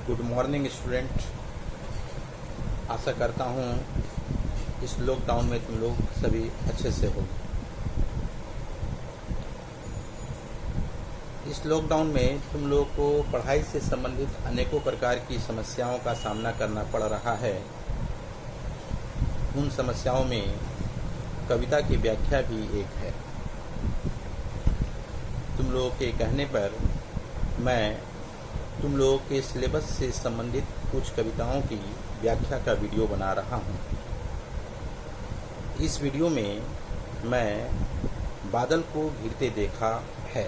Good morning student. आशा करता हूँ इस लॉकडाउन में तुम लोग सभी अच्छे से हो। इस लॉकडाउन में तुम लोग को पढ़ाई से संबंधित अनेकों प्रकार की समस्याओं का सामना करना पड़ रहा है। उन समस्याओं में कविता की व्याख्या भी एक है। तुम लोगों के कहने पर मैं तुम लोगों के सिलेबस से संबंधित कुछ कविताओं की व्याख्या का वीडियो बना रहा हूँ। इस वीडियो में मैं बादल को घिरते देखा है,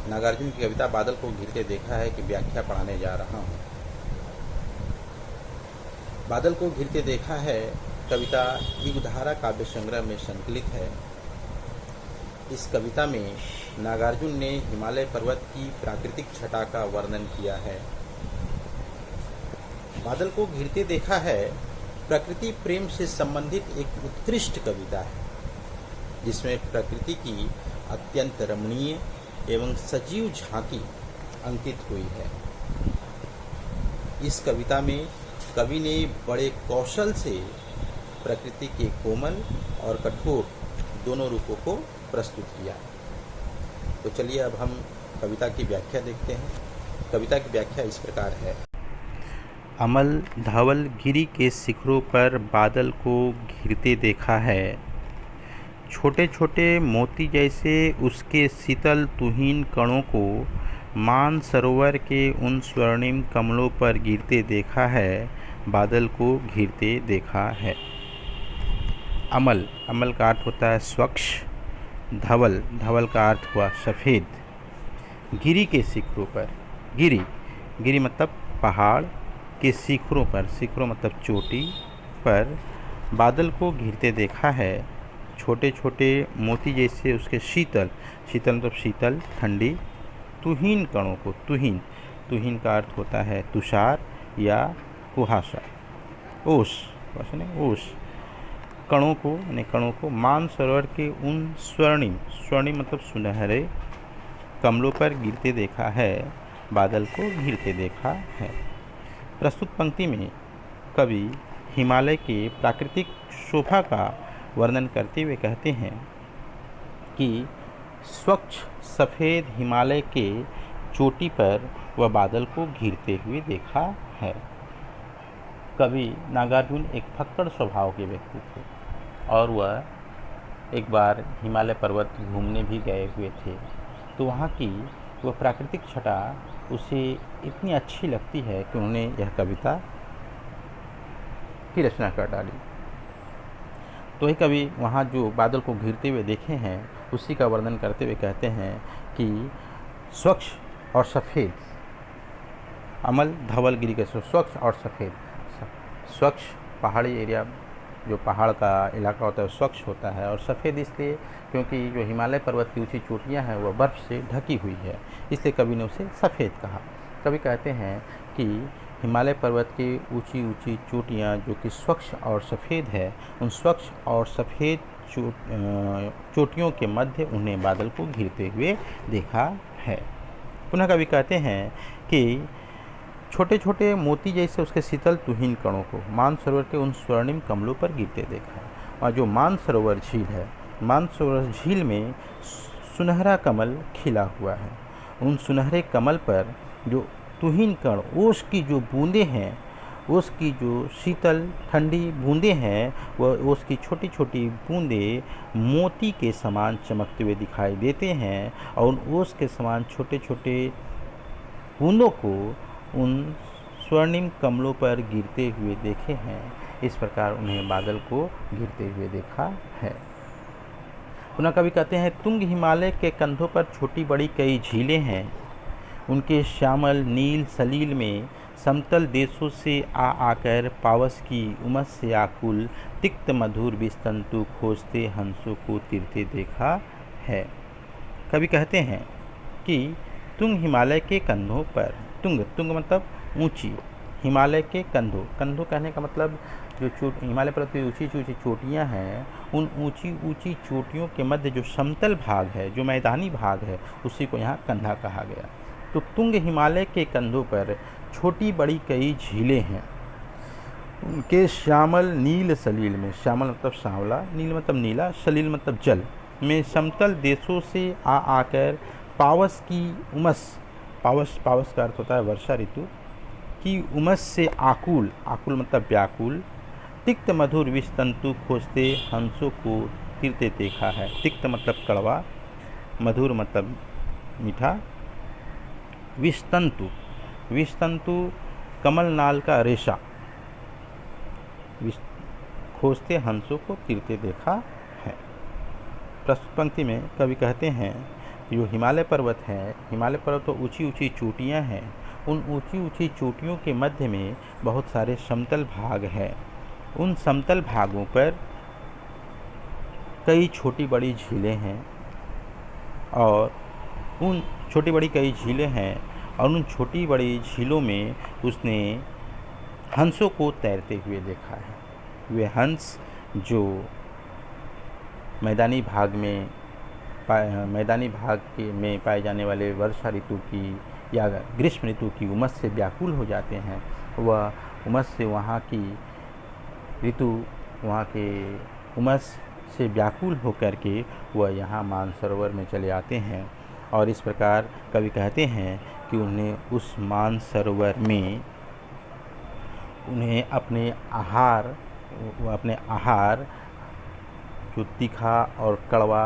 नागार्जुन की कविता बादल को घिरते देखा है की व्याख्या पढ़ाने जा रहा हूँ। बादल को घिरते देखा है कविता युगधारा काव्य संग्रह में संकलित है। इस कविता में नागार्जुन ने हिमालय पर्वत की प्राकृतिक छटा का वर्णन किया है। बादल को घिरते देखा है प्रकृति प्रेम से संबंधित एक उत्कृष्ट कविता है, जिसमें प्रकृति की अत्यंत रमणीय एवं सजीव झांकी अंकित हुई है। इस कविता में कवि ने बड़े कौशल से प्रकृति के कोमल और कठोर दोनों रूपों को प्रस्तुत किया। तो चलिए अब हम कविता की व्याख्या देखते हैं। कविता की व्याख्या इस प्रकार है। अमल धवल गिरी के शिखरों पर बादल को घिरते देखा है। छोटे छोटे मोती जैसे उसके शीतल तुहीन कणों को मान सरोवर के उन स्वर्णिम कमलों पर गिरते देखा है। बादल को घिरते देखा है। अमल, अमल का अर्थ होता है स्वच्छ। धवल, धवल का अर्थ हुआ सफ़ेद। गिरी के शिखरों पर, गिरी, गिरी मतलब पहाड़ के शिखरों पर, शिखरों मतलब चोटी पर बादल को घिरते देखा है। छोटे छोटे मोती जैसे उसके शीतल, शीतल मतलब शीतल ठंडी, तुहीन कणों को, तुहीन, तुहीन का अर्थ होता है तुषार या कुहासा, ओस, ओस, कणों को, यानी कणों को मान सरोवर के उन स्वर्णिम, स्वर्णिम मतलब सुनहरे कमलों पर गिरते देखा है। बादल को घिरते देखा है। प्रस्तुत पंक्ति में कवि हिमालय के प्राकृतिक शोभा का वर्णन करते हुए कहते हैं कि स्वच्छ सफ़ेद हिमालय के चोटी पर वह बादल को घिरते हुए देखा है। कवि नागार्जुन एक फक्कड़ स्वभाव के व्यक्ति थे और वह एक बार हिमालय पर्वत घूमने भी गए हुए थे। तो वहाँ की वह प्राकृतिक छटा उसे इतनी अच्छी लगती है कि उन्होंने यह कविता की रचना कर डाली। तो ही कवि वहाँ जो बादल को घिरते हुए देखे हैं उसी का वर्णन करते हुए कहते हैं कि स्वच्छ और सफ़ेद, अमल धवल गिरी के स्वच्छ और सफ़ेद, स्वच्छ पहाड़ी एरिया, जो पहाड़ का इलाका होता है वो स्वच्छ होता है, और सफ़ेद इसलिए क्योंकि जो हिमालय पर्वत की ऊंची चोटियां हैं वह बर्फ़ से ढकी हुई है, इसलिए कवि ने उसे सफ़ेद कहा। कवि कहते हैं कि हिमालय पर्वत की ऊंची ऊंची चोटियां जो कि स्वच्छ और सफ़ेद है, उन स्वच्छ और सफ़ेद चोटियों के मध्य उन्हें बादल को घिरते हुए देखा है। पुनः कवि कहते हैं कि छोटे छोटे मोती जैसे उसके शीतल तुहीन कणों को मानसरोवर के उन स्वर्णिम कमलों पर गिरते देखा है। और जो मानसरोवर झील है, मानसरोवर झील में सुनहरा कमल खिला हुआ है। उन सुनहरे कमल पर जो तुहीन कण, ओस की जो बूंदें हैं, ओस की जो शीतल ठंडी बूंदें हैं, वह ओस की छोटी छोटी बूंदें मोती के समान चमकते हुए दिखाई देते हैं। और उन ओस के समान छोटे छोटे बूंदों को उन स्वर्णिम कमलों पर गिरते हुए देखे हैं। इस प्रकार उन्हें बादल को गिरते हुए देखा है। पुनः कवि कहते हैं, तुंग हिमालय के कंधों पर छोटी बड़ी कई झीलें हैं। उनके श्यामल नील सलील में समतल देशों से आकर पावस की उमस से आकुल तिक्त मधुर विस्तंतु खोजते हंसों को तीरते देखा है। कवि कहते हैं कि तुंग हिमालय के कंधों पर, तुंग, तुंग मतलब ऊंची, हिमालय के कंधों, कंधों कहने का मतलब जो हिमालय पर्वत की ऊंची ऊंची चोटियां हैं, उन ऊंची ऊंची चोटियों के मध्य जो समतल भाग है, जो मैदानी भाग है, उसी को यहाँ कंधा कहा गया। तो तुंग हिमालय के कंधों पर छोटी बड़ी कई झीलें हैं। उनके श्यामल नील सलील में, श्यामल मतलब सांवला, नील मतलब नीला, सलील मतलब जल में समतल देशों से आकर पावस की उमस, पावस का अर्थ होता है वर्षा ऋतु की उमस से आकुल, आकुल मतलब व्याकुल, तिक्त मधुर विष तंतु खोजते हंसों को तीरते देखा है। तिक्त मतलब कड़वा, मधुर मतलब मीठा, विष तंतु कमल नाल का रेशा, खोजते हंसों को तीरते देखा है। प्रस्तुत पंक्ति में कवि कहते हैं जो हिमालय पर्वत है, हिमालय पर्वत तो ऊंची ऊंची चोटियाँ हैं, उन ऊंची ऊंची चोटियों के मध्य में बहुत सारे समतल भाग हैं। उन समतल भागों पर कई छोटी बड़ी झीलें हैं और उन छोटी बड़ी कई झीलें हैं और उन छोटी बड़ी झीलों में उसने हंसों को तैरते हुए देखा है। वे हंस जो मैदानी भाग में पाए जाने वाले वर्षा ऋतु की या ग्रीष्म ऋतु की उमस से व्याकुल हो जाते हैं, वह उमस से वहाँ के उमस से व्याकुल होकर के वह यहाँ मानसरोवर में चले आते हैं। और इस प्रकार कवि कहते हैं कि उन्हें उस मानसरोवर में उन्हें अपने आहार जो तीखा और कड़वा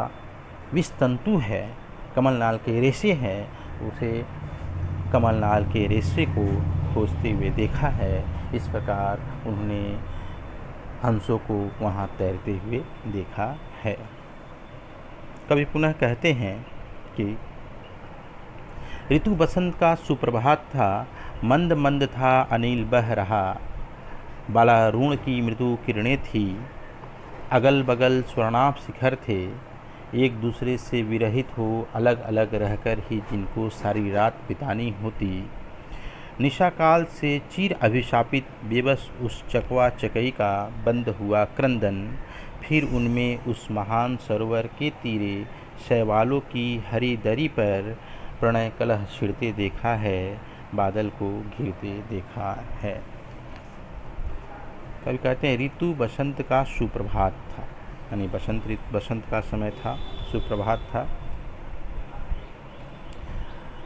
विष तंतु है, कमलनाल के रेशे हैं, उसे कमलनाल के रेशे को खोजते हुए देखा है। इस प्रकार उन्होंने हंसों को वहाँ तैरते हुए देखा है। कवि पुनः कहते हैं कि ऋतु बसंत का सुप्रभात था, मंद मंद था अनिल बह रहा, बालारुण की मृदु किरणें थी, अगल बगल स्वर्णाभ शिखर थे, एक दूसरे से विरहित हो अलग अलग रहकर ही जिनको सारी रात बितानी होती। निशाकाल से चिर अभिशापित बेबस उस चकवा चकई का बंद हुआ क्रंदन, फिर उनमें उस महान सरोवर के तीरे शैवालों की हरी दरी पर प्रणय कलह छिड़ते देखा है, बादल को घिरते देखा है। कवि कहते हैं ऋतु बसंत का सुप्रभात था, यानी बसंत का समय था, सुप्रभात था।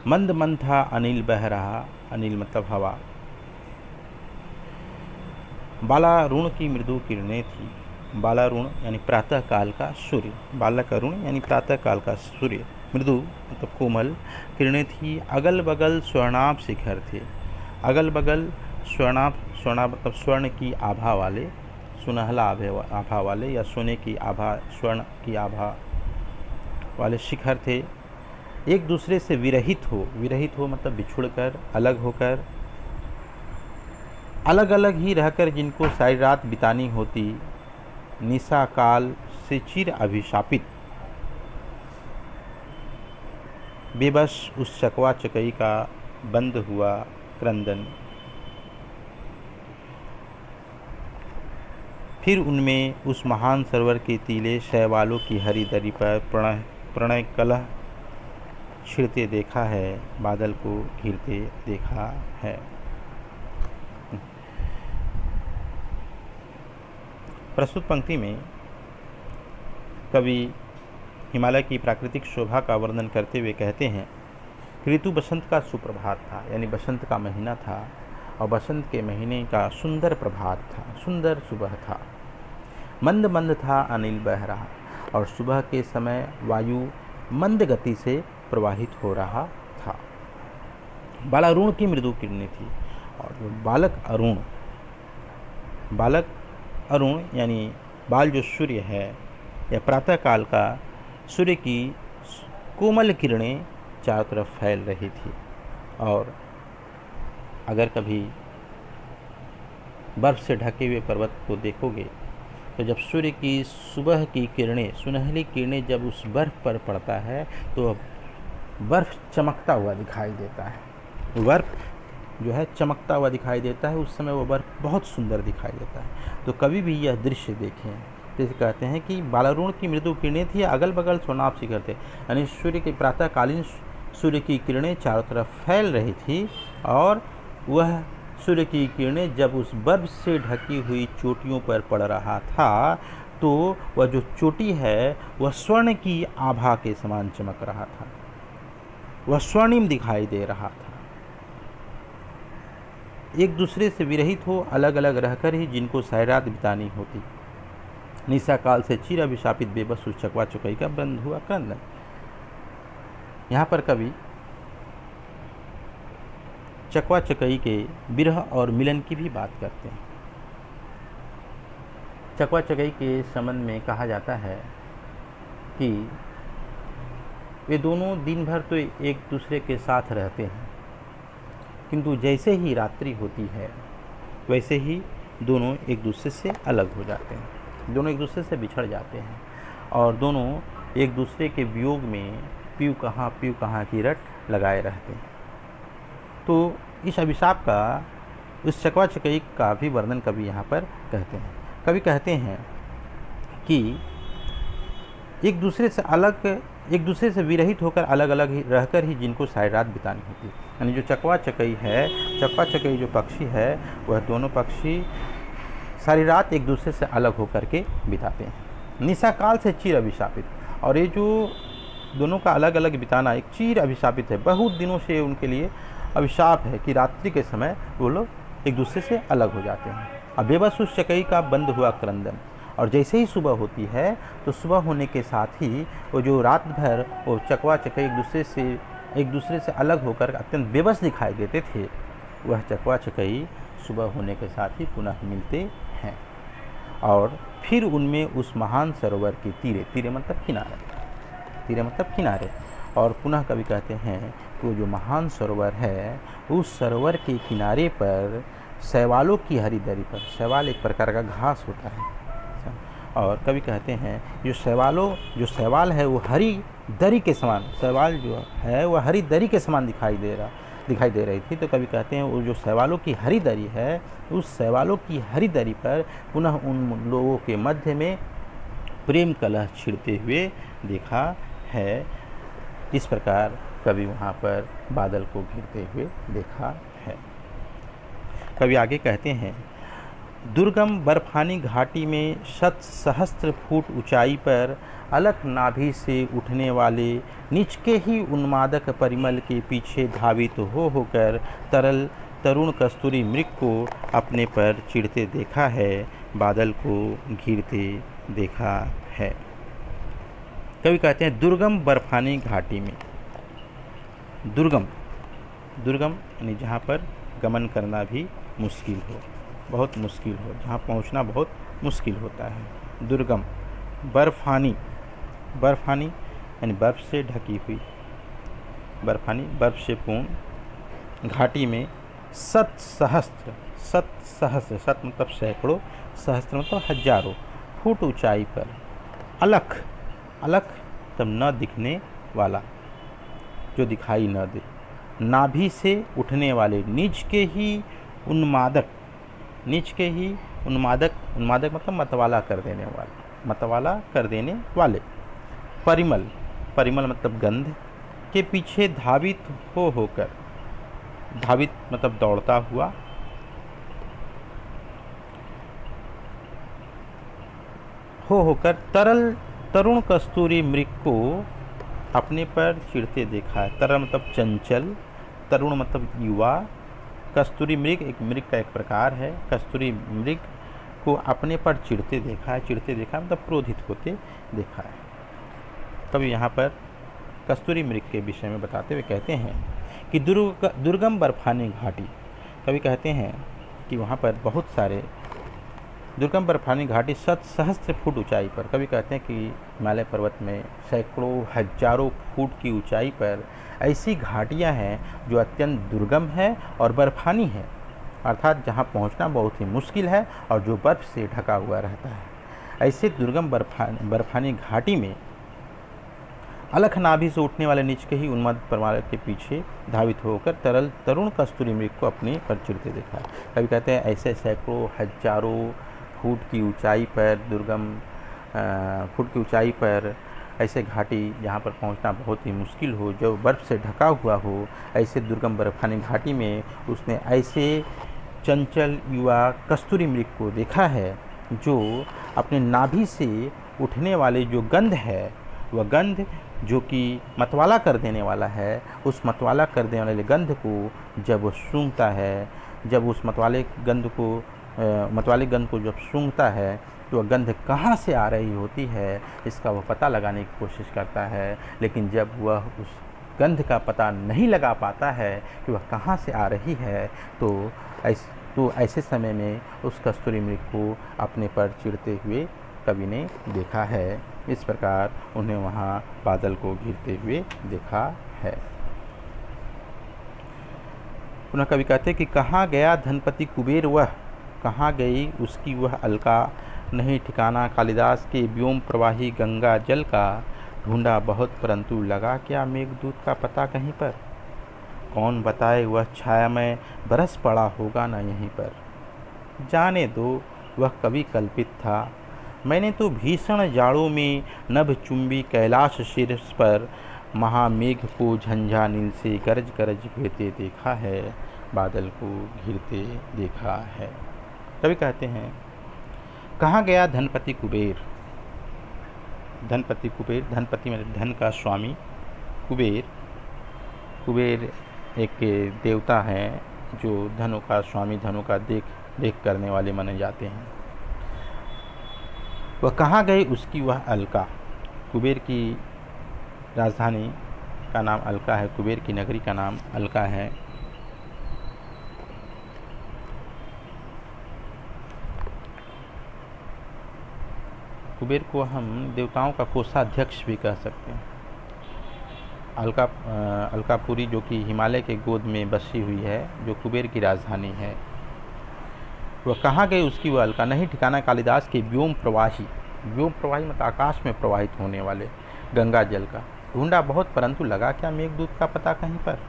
मंद मंद था अनिल बह रहा, अनिल मतलब हवा। बालारुण की मृदु किरणें थी, बालारुण यानी प्रातः काल का सूर्य, बालक अरुण यानी प्रातः काल का सूर्य, मृदु मतलब कोमल किरणें थी, अगल बगल स्वर्णाभ शिखर थे। अगल बगल स्वर्णाभ मतलब स्वर्ण की आभा वाले, सुनहला आभा वाले या सोने की आभा, स्वर्ण की आभा वाले शिखर थे। एक दूसरे से विरहित हो मतलब बिछुड़कर, अलग होकर, अलग अलग ही रहकर जिनको सारी रात बितानी होती। निशा काल से चिर अभिशापित बेबस उस चकवा चकई का बंद हुआ क्रंदन, फिर उनमें उस महान सरोवर के तीले शैवालों की हरी दरी पर प्रणय कलह छिड़ते देखा है, बादल को घिरते देखा है। प्रस्तुत पंक्ति में कवि हिमालय की प्राकृतिक शोभा का वर्णन करते हुए कहते हैं ऋतु बसंत का सुप्रभात था, यानी बसंत का महीना था और बसंत के महीने का सुंदर प्रभात था, सुंदर सुबह था। मंद मंद था अनिल बह रहा, और सुबह के समय वायु मंद गति से प्रवाहित हो रहा था। बालारुण की मृदु किरणें थी, और जो बालक अरुण यानी बाल जो सूर्य है या प्रातः काल का सूर्य की कोमल किरणें चारों तरफ फैल रही थी। और अगर कभी बर्फ़ से ढके हुए पर्वत को देखोगे तो जब सूर्य की सुबह की किरणें, सुनहली किरणें जब उस बर्फ़ पर पड़ता है तो बर्फ़ चमकता हुआ दिखाई देता है। बर्फ़ जो है चमकता हुआ दिखाई देता है, उस समय वो बर्फ़ बहुत सुंदर दिखाई देता है। तो कभी भी यह दृश्य देखें, जैसे कहते हैं कि बालारुण की मृदु किरणें थी, अगल बगल स्वर्णाभ शिखर थे, यानी सूर्य के प्रातःकालीन सूर्य की किरणें चारों तरफ फैल रही थी और वह सूर्य की किरणें जब उस बर्फ से ढकी हुई चोटियों पर पड़ रहा था तो वह जो चोटी है वह स्वर्ण की आभा के समान चमक रहा था, वह स्वर्णिम दिखाई दे रहा था। एक दूसरे से विरहित हो अलग अलग रहकर ही जिनको सैरात बितानी होती, निशा काल से चिर अभिशापित बेबस उस चकवा चुकई का बंद हुआ क्रंदन। यहाँ पर कवि चकवा चकई के विरह और मिलन की भी बात करते हैं। चकवा चकई के संबंध में कहा जाता है कि वे दोनों दिन भर तो एक दूसरे के साथ रहते हैं, किंतु जैसे ही रात्रि होती है वैसे ही दोनों एक दूसरे से अलग हो जाते हैं, दोनों एक दूसरे से बिछड़ जाते हैं और दोनों एक दूसरे के वियोग में पीऊ कहाँ की रट लगाए रहते हैं। तो इस अभिशाप का, इस चकवा चकई का भी वर्णन कवि यहाँ पर कहते हैं। कवि कहते हैं कि एक दूसरे से विरहित होकर अलग अलग ही रहकर ही जिनको सारी रात बितानी होती है। यानी जो चकवा चकई है, चकवा चकई जो पक्षी है वह दोनों पक्षी सारी रात एक दूसरे से अलग होकर के बिताते हैं। निशा काल से चिर अभिशापित, और ये जो दोनों का अलग अलग बिताना एक चिर अभिशापित है, बहुत दिनों से उनके लिए अभिशाप है कि रात्रि के समय वो लोग एक दूसरे से अलग हो जाते हैं। अब बेबस उस चकई का बंद हुआ क्रंदन, और जैसे ही सुबह होती है तो सुबह होने के साथ ही वो जो रात भर वो चकवा चकई एक दूसरे से अलग होकर अत्यंत बेबस दिखाई देते थे, वह चकवा चकई सुबह होने के साथ ही पुनः मिलते हैं और फिर उनमें उस महान सरोवर के तीरे मतलब किनारे, और पुनः कवि कहते हैं कि वो जो महान सरोवर है उस सरोवर के किनारे पर शैवालों की हरी दरी पर, शैवाल एक प्रकार का घास होता है, और कवि कहते हैं जो शैवाल है वो हरी दरी के समान, शैवाल जो है वह हरी दरी के समान दिखाई दे रही थी। तो कवि कहते हैं वो जो शैवालों की हरी दरी है, उस शैवालों की हरी दरी पर पुनः उन लोगों के मध्य में प्रेम कलह छिड़ते हुए देखा है। इस प्रकार कवि वहाँ पर बादल को घिरते हुए देखा है। कवि आगे कहते हैं, दुर्गम बर्फानी घाटी में शत सहस्त्र फुट ऊंचाई पर अलख नाभि से उठने वाले निचके ही उन्मादक परिमल के पीछे धावित होकर तरल तरुण कस्तूरी मृग को अपने पर चिढ़ते देखा है, बादल को घिरते देखा है। कवि कहते हैं दुर्गम बर्फानी घाटी में, दुर्गम यानी जहाँ पर गमन करना भी मुश्किल हो, बहुत मुश्किल हो, जहाँ पहुँचना बहुत मुश्किल होता है। दुर्गम, बर्फानी यानी बर्फ़ से ढकी हुई, बर्फानी बर्फ़ से पूर्ण घाटी में शत सहस्त्र मतलब सैकड़ों, सहस्त्र मतलब हजारों फुट ऊंचाई पर अलख तब न दिखने वाला, जो दिखाई न दे, नाभि से उठने वाले, निज के ही उन्मादक मतलब मतवाला कर देने वाले, परिमल मतलब गंध के पीछे धावित होकर, धावित मतलब दौड़ता हुआ, होकर तरुण कस्तूरी मृग को अपने पर चिढ़ते देखा है। तरल मतलब चंचल, तरुण मतलब युवा, कस्तूरी मृग एक मृग का एक प्रकार है, कस्तूरी मृग को अपने पर चिढ़ते देखा है मतलब क्रोधित होते देखा है। कभी यहाँ पर कस्तूरी मृग के विषय में बताते हुए कहते हैं कि दुर्गम बर्फानी घाटी, कभी कहते हैं कि वहाँ पर बहुत सारे दुर्गम बर्फानी घाटी शत सहस्त्र फुट ऊंचाई पर, कभी कहते हैं कि हिमालय पर्वत में सैकड़ों हजारों फुट की ऊंचाई पर ऐसी घाटियां हैं जो अत्यंत दुर्गम है और बर्फानी है, अर्थात जहां पहुंचना बहुत ही मुश्किल है और जो बर्फ़ से ढका हुआ रहता है। ऐसे दुर्गम बर्फानी घाटी में अलख नाभि से उठने वाले नीच के ही उन्माद परिमल के पीछे धावित होकर तरुण कस्तूरी मृग को अपने पर चिढ़ते देखा है। कभी कहते हैं ऐसे सैकड़ों हजारों फुट की ऊंचाई पर, दुर्गम फुट की ऊंचाई पर ऐसे घाटी जहाँ पर पहुँचना बहुत ही मुश्किल हो, जो बर्फ़ से ढका हुआ हो, ऐसे दुर्गम बर्फ़ानी घाटी में उसने ऐसे चंचल युवा कस्तूरी मृग को देखा है जो अपने नाभि से उठने वाले जो गंध है, वह गंध जो कि मतवाला कर देने वाला है, उस मतवाला कर देने वाले गंध को जब वो सूंघता है, जब उस मतवाले गंध को जब सूंघता है तो वह गंध कहाँ से आ रही होती है इसका वह पता लगाने की कोशिश करता है। लेकिन जब वह उस गंध का पता नहीं लगा पाता है कि वह कहाँ से आ रही है तो ऐसे समय में उस कस्तूरी मृग को अपने पर चिढ़ते हुए कवि ने देखा है। इस प्रकार उन्हें वहाँ बादल को घिरते हुए देखा है। पुनः कवि कहते कि कहाँ गया धनपति कुबेर वह, कहाँ गई उसकी वह अलका, नहीं ठिकाना कालिदास के व्योम प्रवाही गंगा जल का, ढूंढा बहुत परंतु लगा क्या मेघदूत का पता कहीं पर, कौन बताए वह छायामय बरस पड़ा होगा न यहीं पर, जाने दो वह कभी कल्पित था, मैंने तो भीषण जाड़ों में नभ चुंबी कैलाश शीर्ष पर महामेघ को झंझा नील से गरज गरज घेरते देखा है, बादल को घिरते देखा है। कवि कहते हैं कहाँ गया धनपति कुबेर। धनपति कुबेर, धनपति मतलब धन का स्वामी, कुबेर एक देवता है जो धनों का स्वामी, धनों का देख करने वाले माने जाते हैं। वह कहाँ गई उसकी वह अलका। कुबेर की राजधानी का नाम अलका है, कुबेर की नगरी का नाम अलका है। कुबेर को हम देवताओं का कोषाध्यक्ष भी कह सकते हैं। अलकापुरी जो कि हिमालय के गोद में बसी हुई है, जो कुबेर की राजधानी है, वह कहाँ गई उसकी वह अलका, नहीं ठिकाना कालिदास के व्योम प्रवाही मतलब आकाश में प्रवाहित होने वाले गंगा जल का, ढूंढा बहुत परंतु लगा क्या मेघदूत का पता कहीं पर,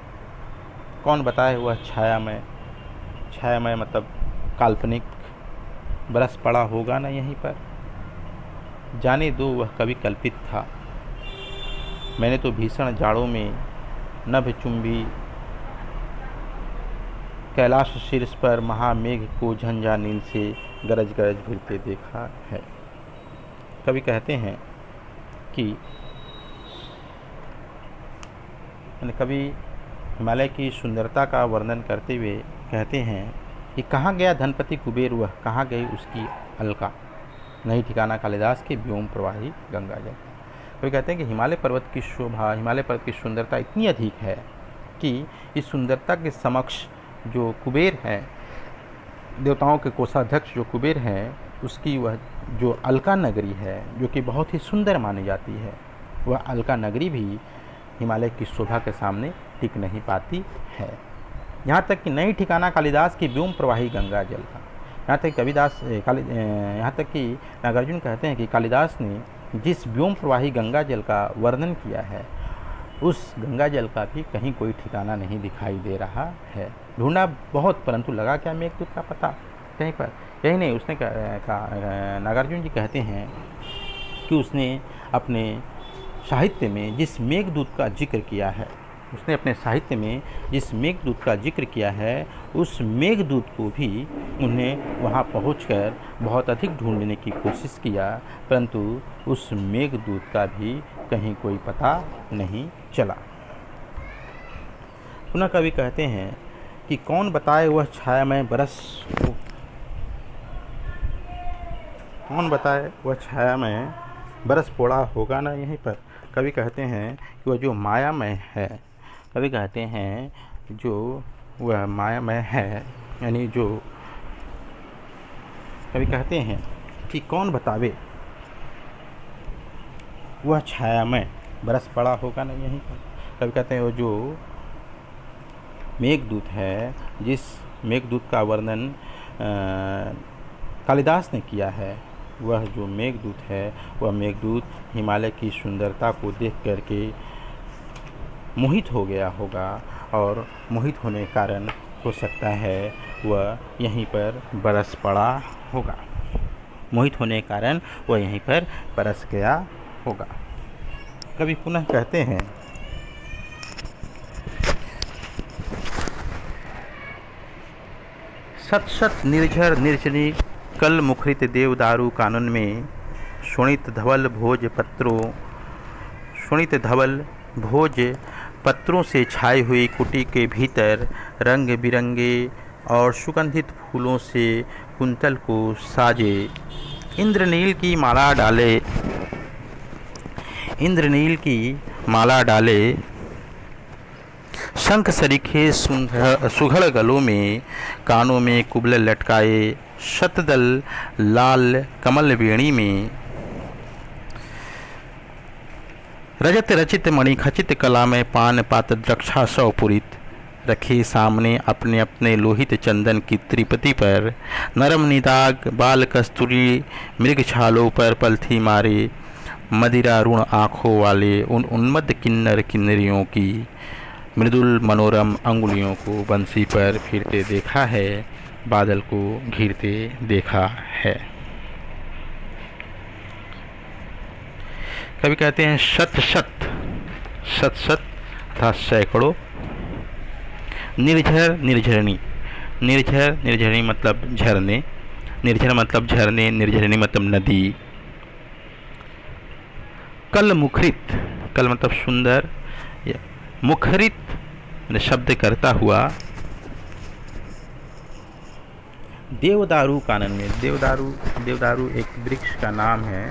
कौन बताए वह छायामय मतलब काल्पनिक बरस पड़ा होगा न यहीं पर, जाने दो वह कभी कल्पित था, मैंने तो भीषण जाड़ों में नभ चुंबी कैलाश शीर्ष पर महामेघ को झंझा नील से गरज गरज भिरते देखा है। कवि कहते हैं कि कवि हिमालय की सुंदरता का वर्णन करते हुए कहते हैं कि कहाँ गया धनपति कुबेर वह, कहाँ गई उसकी अलका, नहीं ठिकाना कालिदास के व्योम प्रवाही गंगा जल। कवि कहते हैं कि हिमालय पर्वत की शोभा, हिमालय पर्वत की सुंदरता इतनी अधिक है कि इस सुंदरता के समक्ष जो कुबेर है, देवताओं के कोषाध्यक्ष जो कुबेर हैं, उसकी वह जो अलका नगरी है जो कि बहुत ही सुंदर मानी जाती है, वह अलका नगरी भी हिमालय की शोभा के सामने टिक नहीं पाती है। यहाँ तक कि नहीं ठिकाना कालिदास की व्योम प्रवाही गंगा जल का, यहाँ तक कि नागार्जुन कहते हैं कि कालिदास ने जिस व्योम प्रवाही गंगा जल का वर्णन किया है, उस गंगा जल का भी कहीं कोई ठिकाना नहीं दिखाई दे रहा है। ढूंढा बहुत परंतु लगा क्या मेघदूत का पता कहीं पर। यही नहीं, उसने नागार्जुन जी कहते हैं कि उसने अपने साहित्य में जिस मेघदूत का जिक्र किया है, उस मेघदूत को भी उन्हें वहाँ पहुंचकर बहुत अधिक ढूंढने की कोशिश किया, परंतु उस मेघदूत का भी कहीं कोई पता नहीं चला। पुनः कवि कहते हैं कि कौन बताए वह छायामय बरस पड़ा होगा ना यहीं पर। कवि कहते हैं कि वह जो मायामय है, कवि कहते हैं जो वह मायामय है, यानी जो कवि कहते हैं कि कौन बतावे वह छायामय बरस पड़ा होगा ना यहीं पर। कवि कहते हैं वो जो मेघदूत है, जिस मेघदूत का वर्णन कालिदास ने किया है, वह जो मेघदूत है, वह मेघदूत हिमालय की सुंदरता को देख करके मोहित हो गया होगा, और मोहित होने के कारण हो सकता है वह यहीं पर बरस पड़ा होगा, मोहित होने के कारण वह यहीं पर बरस गया होगा। कवि पुनः कहते हैं, सत सत निर्झर निर्जनी कल मुखरित देवदारू कानन में, शोणित धवल भोज पत्रों से छाई हुई कुटी के भीतर रंग बिरंगे और सुगंधित फूलों से कुंतल को साजे। इंद्रनील की माला डाले शंख सरीखे सुघड़ गलों में, कानों में कुबले लटकाए शतदल लाल कमल वेणी में, रजत रचित मणिखचित कला में पान पात्र द्रक्षा सौपुरित रखे सामने अपने अपने लोहित चंदन की त्रिपति पर, नरम निदाग बाल कस्तूरी मृग छालों पर पलथी मारे, मदिरा ऋण आँखों वाले उन उन्मत्त किन्नर किन्नरियों की मृदुल मनोरम अंगुलियों को बंसी पर फिरते देखा है, बादल को घिरते देखा है। कभी कहते हैं शत शत तथा सैकड़ों, निर्झर निर्झरनी मतलब झरने, निर्झर मतलब झरने, निर्झरनी मतलब नदी। कल मतलब सुंदर, मुखरित शब्द करता हुआ, देवदारू कानन में, देवदारू एक वृक्ष का नाम है,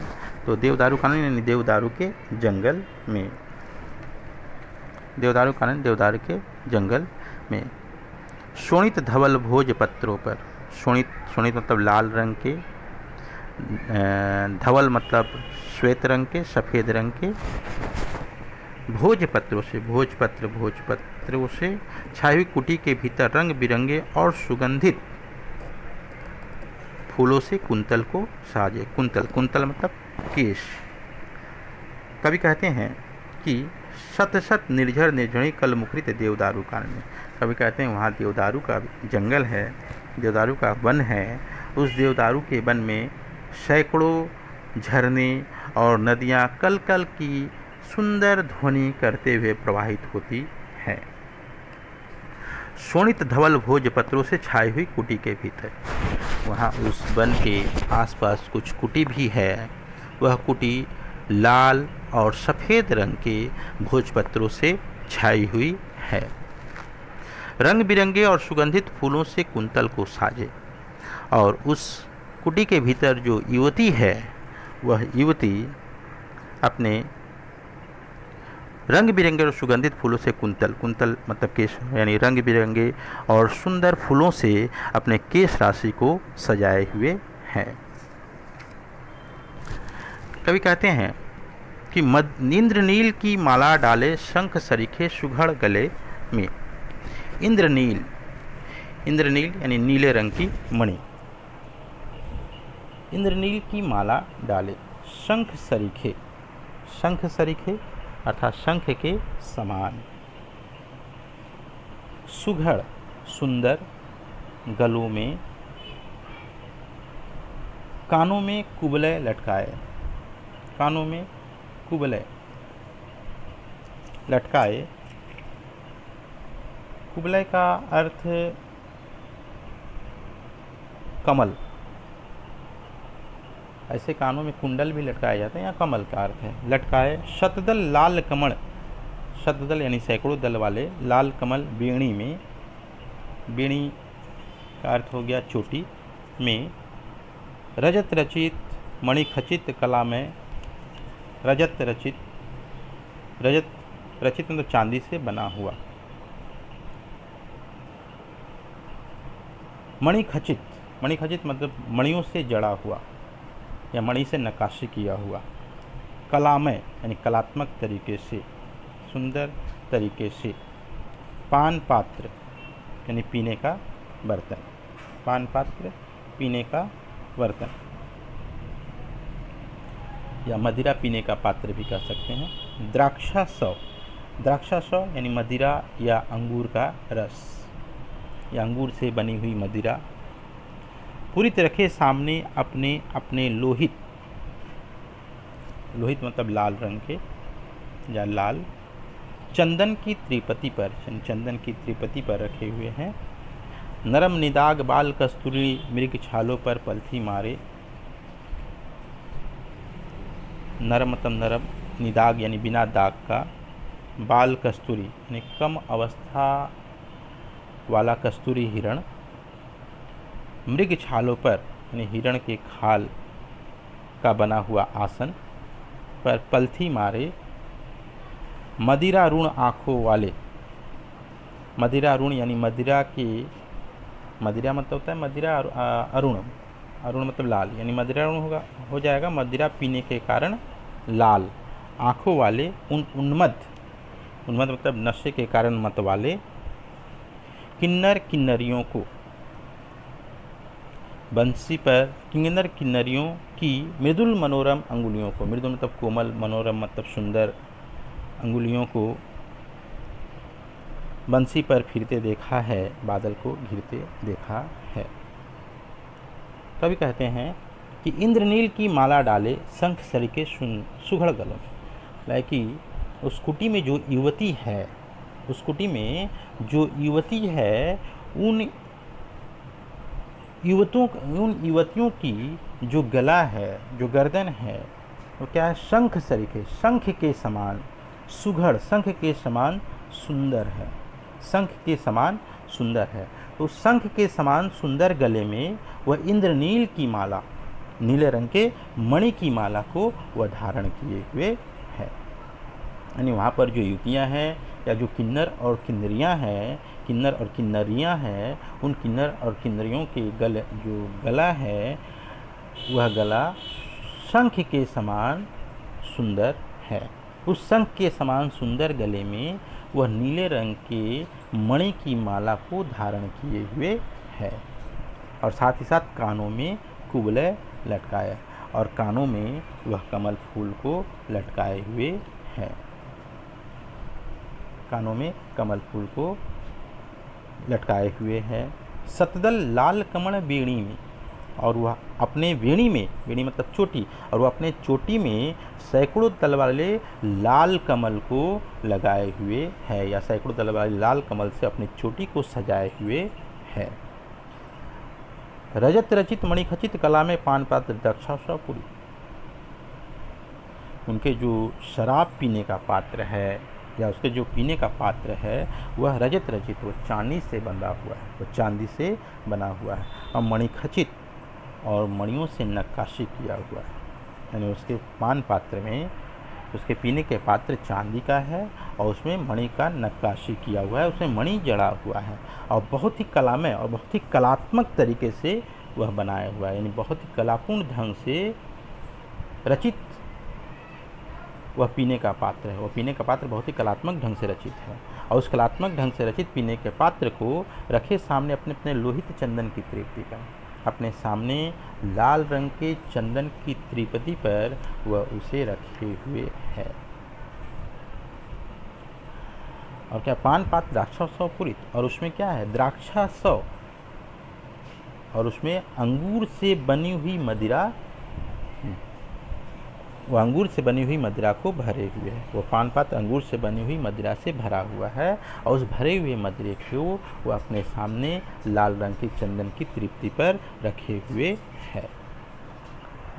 तो देवदारू कानन यानी देवदारू के जंगल में, देवदारू कानन देवदारू के जंगल में। शोणित धवल भोज पत्रों पर, शोणित मतलब लाल रंग के, धवल मतलब श्वेत रंग के, सफ़ेद रंग के, भोजपत्रों से छाई हुई कुटी के भीतर रंग बिरंगे और सुगंधित फूलों से कुंतल को साजे। कुंतल मतलब केश। कवि कहते हैं कि शत शत निर्झर निर्झरी कल मुखरित देवदारू कानन में, कवि कहते हैं वहाँ देवदारू का जंगल है, देवदारू का वन है, उस देवदारू के वन में सैकड़ों झरने और नदियाँ कल कल की सुंदर ध्वनि करते हुए प्रवाहित होती है। शोणित धवल भोजपत्रों से छाई हुई कुटी के भीतर, वहाँ उस वन के आसपास कुछ कुटी भी है, वह कुटी लाल और सफ़ेद रंग के भोजपत्रों से छाई हुई है। रंग बिरंगे और सुगंधित फूलों से कुंतल को साजे, और उस कुटी के भीतर जो युवती है, वह युवती अपने रंग बिरंगे और सुगंधित फूलों से कुंतल मतलब केश यानी रंग बिरंगे और सुंदर फूलों से अपने केश राशि को सजाए हुए हैं। कवि कहते हैं कि इंद्रनील की माला डाले शंख सरीखे सुघड़ गले में। इंद्रनील यानी नीले रंग की मणि। इंद्रनील की माला डाले शंख सरीखे अर्थात शंख के समान, सुघड़ सुंदर, गलों में, कानों में कुबले लटकाए, कानों में कुबले लटकाए। कुबले का अर्थ कमल, ऐसे कानों में कुंडल भी लटकाए जाते हैं, या कमल का अर्थ है लटकाए। शतदल लाल कमल, शतदल यानी सैकड़ों दल वाले, लाल कमल बेणी में, बेणी का अर्थ हो गया चोटी में। रजत रचित मणिखचित कला में, रजत रचित मतलब चांदी से बना हुआ। मणिखचित मतलब मणियों से जड़ा हुआ या मणि से नक्काशी किया हुआ। कलामय यानी कलात्मक तरीके से, सुंदर तरीके से। पान पात्र यानी पीने का बर्तन, पान पात्र पीने का बर्तन, या मदिरा पीने का पात्र भी कह सकते हैं। द्राक्षासव यानी मदिरा या अंगूर का रस, या अंगूर से बनी हुई मदिरा। पूरित रखे सामने अपने अपने लोहित मतलब लाल रंग के, या लाल चंदन की त्रिपति पर रखे हुए हैं। नरम निदाग बाल कस्तूरी मृग छालों पर पलथी मारे। नरम मतलब नरम, निदाग यानी बिना दाग का, बाल कस्तूरी यानी कम अवस्था वाला कस्तूरी हिरण, मृग छालों पर यानी हिरण के खाल का बना हुआ आसन पर पलथी मारे। मदिरा ऋण आँखों वाले, मदिरा ऋण यानी मदिरा के, मदिरा मतलब होता है मदिरा अरुण, अरुण मतलब लाल, यानी मदिरा ऋण होगा, हो जाएगा मदिरा पीने के कारण लाल आँखों वाले उन उन्मत्त मतलब नशे के कारण मत वाले किन्नर किन्नरियों को बंसी पर, किन्नर किन्नरियों की मृदुल मनोरम अंगुलियों को, मृदुल मतलब कोमल, मनोरम मतलब सुंदर, अंगुलियों को बंसी पर फिरते देखा है, बादल को घिरते देखा है। कवि कहते हैं कि इंद्रनील की माला डाले शंख सरिके सुघड़ गलों में, लाइक कि उस कुटी में जो युवती है, उस कुटी में जो युवती है, उन युवतियों की जो गला है, जो गर्दन है, वो क्या है, शंख सरिके, शंख के समान सुघड़, शंख के समान सुंदर है, शंख के समान सुंदर है। तो शंख के समान सुंदर गले में वह इंद्रनील की माला, नीले रंग के मणि की माला को वह धारण किए हुए है। यानी वहाँ पर जो युवतियाँ हैं या जो किन्नर और किन्नरियाँ हैं, किन्नर और किन्नरियाँ हैं, उन किन्नर और किन्नरियों के जो गला है, वह गला शंख के समान सुंदर है। उस शंख के समान सुंदर गले में वह नीले रंग के मणि की माला को धारण किए हुए है, और साथ ही साथ कानों में कुबले लटकाए, और कानों में वह कमल फूल को लटकाए हुए है, कानों में कमल फूल को लटकाए हुए है। सतदल लाल कमल वेणी में, और वह अपने वेणी में, वेणी मतलब चोटी, और वह अपने चोटी में सैकड़ों दल वाले लाल कमल को लगाए हुए है, या सैकड़ों दल वाले लाल कमल से अपनी चोटी को सजाए हुए है। रजत रचित मणिखचित कला में पान पात्र द्राक्षापूरी, उनके जो शराब पीने का पात्र है, या उसके जो पीने का पात्र है, वह रजत रचित, वो चांदी से बना हुआ है, वो चांदी से बना हुआ है, और मणिखचित, और मणियों से नक्काशी किया हुआ है। यानी उसके पान पात्र में, उसके पीने के पात्र चांदी का है, और उसमें मणि का नक्काशी किया हुआ है, उसमें मणि जड़ा हुआ है, और बहुत ही कलामय और बहुत ही कलात्मक तरीके से वह बनाया हुआ है। यानी बहुत ही कलापूर्ण ढंग से रचित वह पीने का पात्र है। वह पीने का पात्र बहुत ही कलात्मक ढंग से रचित है, और उस कलात्मक ढंग से रचित पीने के पात्र को रखे सामने अपने अपने लोहित चंदन की त्रिपति पर, अपने सामने लाल रंग के चंदन की त्रिपति पर वह उसे रखे हुए है। और क्या, पान पात्र द्राक्षासव पूरित, और उसमें क्या है, द्राक्षासव, और उसमें अंगूर से बनी हुई मदिरा, वो अंगूर से बनी हुई मदिरा को भरे हुए है। वो पान पात्र अंगूर से बनी हुई मदिरा से भरा हुआ है, और उस भरे हुए मदिरे को वो अपने सामने लाल रंग के चंदन की तृप्ति पर रखे हुए है।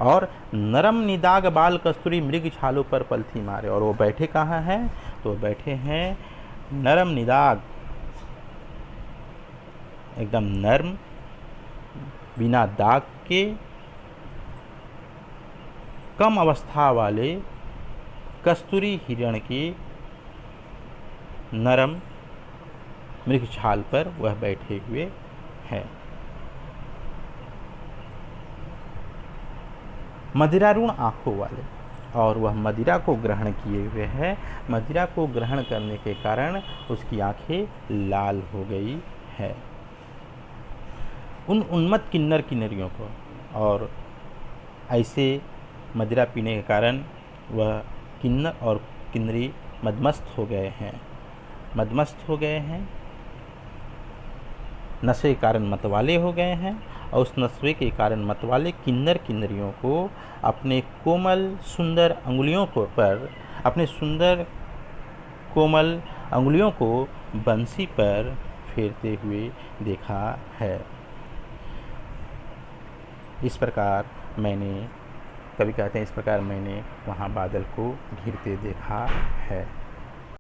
और नरम निदाग बाल कस्तूरी मृग छालों पर पलथी मारे, और वो बैठे कहाँ हैं, तो बैठे हैं नरम निदाग, एकदम नर्म, बिना दाग के, कम अवस्था वाले कस्तूरी हिरण के नरम मृग छाल पर वह बैठे हुए हैं। मदिरारूण आँखों वाले, और वह मदिरा को ग्रहण किए हुए है। मदिरा को ग्रहण करने के कारण उसकी आँखें लाल हो गई है। उन उन्मत्त किन्नर किन्नरियों को, और ऐसे मदिरा पीने के कारण वह किन्नर और किन्नरी मदमस्त हो गए हैं, मदमस्त हो गए हैं, नशे के कारण मतवाले हो गए हैं, और उस नशे के कारण मतवाले किन्नर किन्नरियों को अपने कोमल सुंदर अंगुलियों को पर अपने सुंदर कोमल अंगुलियों को बंसी पर फेरते हुए देखा है। इस प्रकार मैंने, कवि कहते हैं, इस प्रकार मैंने वहाँ बादल को घिरते देखा है।